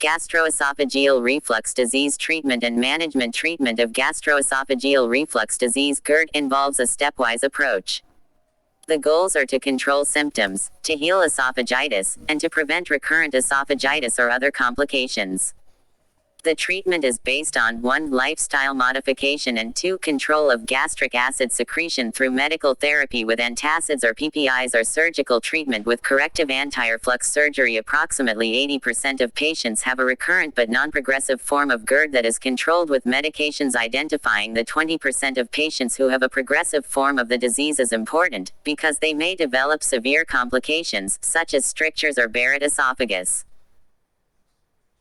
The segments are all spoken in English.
Gastroesophageal reflux disease treatment and management. Treatment of gastroesophageal reflux disease (GERD) involves a stepwise approach. The goals are to control symptoms, to heal esophagitis, and to prevent recurrent esophagitis or other complications. The treatment is based on 1. Lifestyle modification and 2. Control of gastric acid secretion through medical therapy with antacids or PPIs or surgical treatment with corrective antireflux surgery. Approximately 80% of patients have a recurrent but non-progressive form of GERD that is controlled with medications. Identifying the 20% of patients who have a progressive form of the disease is important, because they may develop severe complications, such as strictures or Barrett esophagus.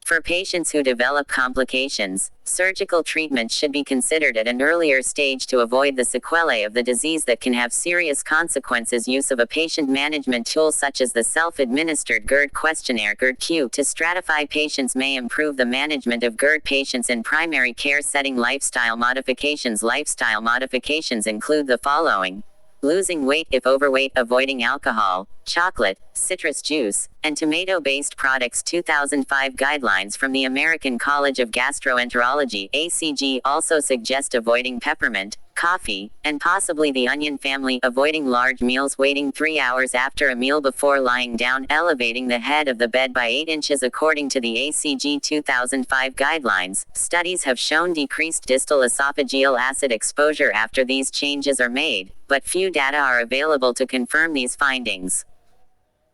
For patients who develop complications, surgical treatment should be considered at an earlier stage to avoid the sequelae of the disease that can have serious consequences. Use of a patient management tool such as the self-administered GERD questionnaire (GERD-Q) to stratify patients may improve the management of GERD patients in primary care setting. Lifestyle modifications. Lifestyle modifications include the following: losing weight if overweight, avoiding alcohol, chocolate, citrus juice, and tomato-based products. 2005 guidelines from the American College of Gastroenterology (ACG) also suggest avoiding peppermint, coffee, and possibly the onion family, avoiding large meals, waiting 3 hours after a meal before lying down, elevating the head of the bed by 8 inches. According to the ACG 2005 guidelines, studies have shown decreased distal esophageal acid exposure after these changes are made, but few data are available to confirm these findings.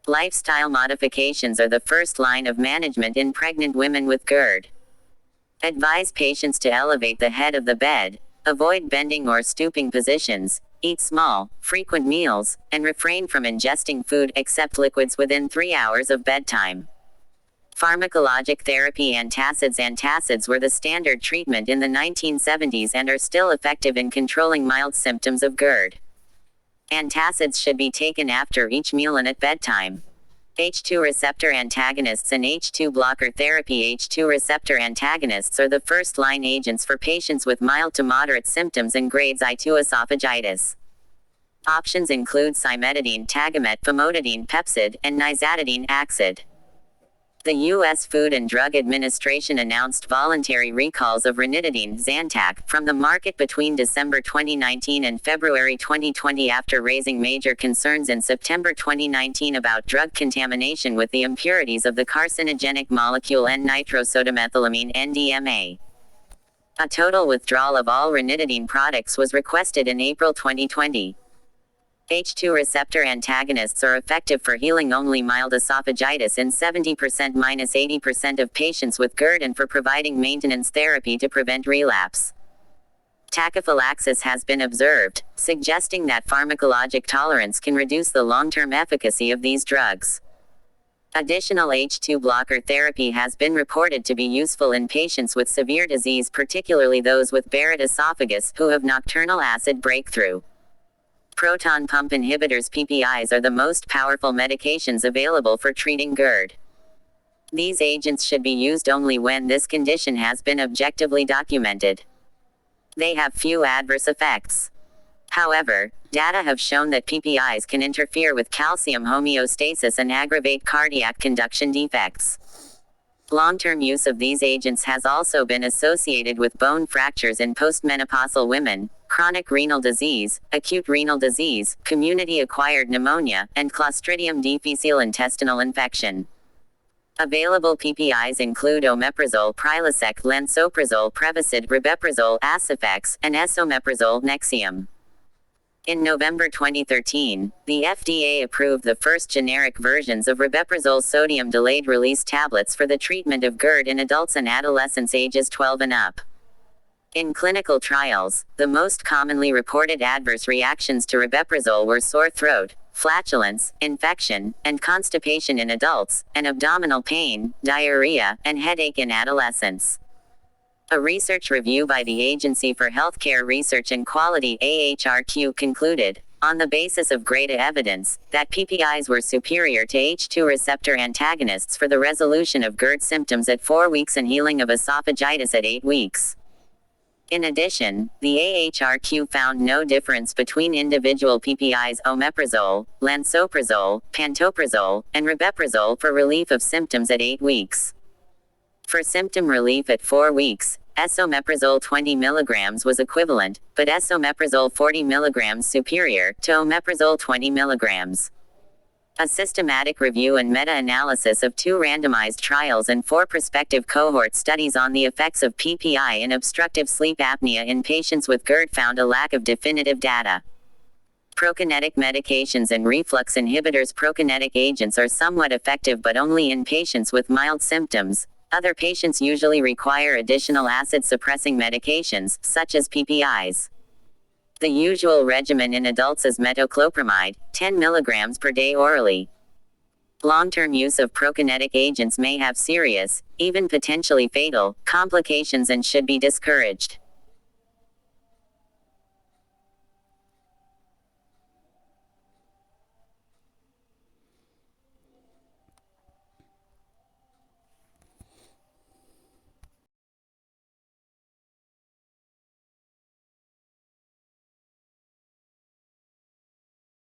Lifestyle modifications are the first line of management in pregnant women with GERD. Advise patients to elevate the head of the bed, avoid bending or stooping positions, eat small, frequent meals, and refrain from ingesting food except liquids within 3 hours of bedtime. Pharmacologic therapy. Antacids. Antacids were the standard treatment in the 1970s and are still effective in controlling mild symptoms of GERD. Antacids should be taken after each meal and at bedtime. H2 receptor antagonists and H2 blocker therapy. H2 receptor antagonists are the first-line agents for patients with mild to moderate symptoms and grades I2 esophagitis. Options include cimetidine, Tagamet, famotidine, Pepcid, and nizatidine, Axid. The U.S. Food and Drug Administration announced voluntary recalls of ranitidine, Zantac, from the market between December 2019 and February 2020 after raising major concerns in September 2019 about drug contamination with the impurities of the carcinogenic molecule N-nitrosodomethylamine (NDMA). A total withdrawal of all ranitidine products was requested in April 2020. H2 receptor antagonists are effective for healing only mild esophagitis in 70%-80% of patients with GERD and for providing maintenance therapy to prevent relapse. Tachyphylaxis has been observed, suggesting that pharmacologic tolerance can reduce the long-term efficacy of these drugs. Additional H2 blocker therapy has been reported to be useful in patients with severe disease, particularly those with Barrett esophagus who have nocturnal acid breakthrough. Proton pump inhibitors (PPIs) are the most powerful medications available for treating GERD. These agents should be used only when this condition has been objectively documented. They have few adverse effects. However, data have shown that PPIs can interfere with calcium homeostasis and aggravate cardiac conduction defects. Long-term use of these agents has also been associated with bone fractures in postmenopausal women, chronic renal disease, acute renal disease, community-acquired pneumonia, and Clostridium difficile intestinal infection. Available PPIs include omeprazole, Prilosec, lansoprazole, Prevacid, ribeprazole, Acifex, and esomeprazole, Nexium. In November 2013, the FDA approved the first generic versions of ribeprazole sodium delayed-release tablets for the treatment of GERD in adults and adolescents ages 12 and up. In clinical trials, the most commonly reported adverse reactions to ribeprazole were sore throat, flatulence, infection, and constipation in adults, and abdominal pain, diarrhea, and headache in adolescents. A research review by the Agency for Healthcare Research and Quality (AHRQ) concluded, on the basis of great evidence, that PPIs were superior to H2 receptor antagonists for the resolution of GERD symptoms at 4 weeks and healing of esophagitis at 8 weeks. In addition, the AHRQ found no difference between individual PPIs omeprazole, lansoprazole, pantoprazole, and ribeprazole for relief of symptoms at 8 weeks. For symptom relief at 4 weeks, esomeprazole 20 mg was equivalent, but esomeprazole 40 mg superior to omeprazole 20 mg. A systematic review and meta-analysis of 2 randomized trials and 4 prospective cohort studies on the effects of PPI in obstructive sleep apnea in patients with GERD found a lack of definitive data. Prokinetic medications and reflux inhibitors. Prokinetic agents are somewhat effective but only in patients with mild symptoms. Other patients usually require additional acid-suppressing medications, such as PPIs. The usual regimen in adults is metoclopramide, 10 mg per day orally. Long-term use of prokinetic agents may have serious, even potentially fatal, complications and should be discouraged.